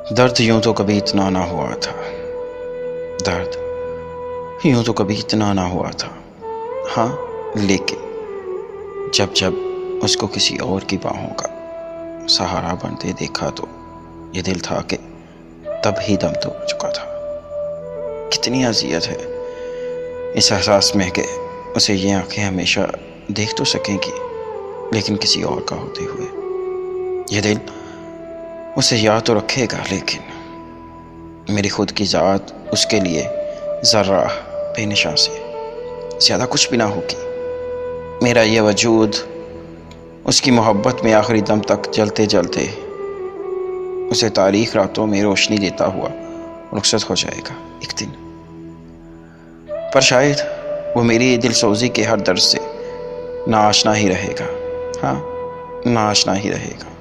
दर्द यूं तो कभी इतना ना हुआ था। दर्द यूं तो कभी इतना ना हुआ था। हाँ, लेकिन जब जब उसको किसी और की बाहों का सहारा बनते देखा तो ये दिल था कि तब ही दम तोड़ चुका था। कितनी अजियत है इस एहसास में कि उसे ये आंखें हमेशा देख तो सकेंगी, लेकिन किसी और का होते हुए। ये दिल उसे याद तो रखेगा, लेकिन मेरी खुद की ज़ात उसके लिए ज़र्रा बेनिशान से ज़्यादा कुछ भी ना होगी। मेरा ये वजूद उसकी मोहब्बत में आखिरी दम तक जलते जलते उसे तारीख रातों में रोशनी देता हुआ रुखसत हो जाएगा एक दिन। पर शायद वो मेरी दिलसोजी के हर दर्द से नाआशना ही रहेगा। हाँ, नाआशना ही रहेगा।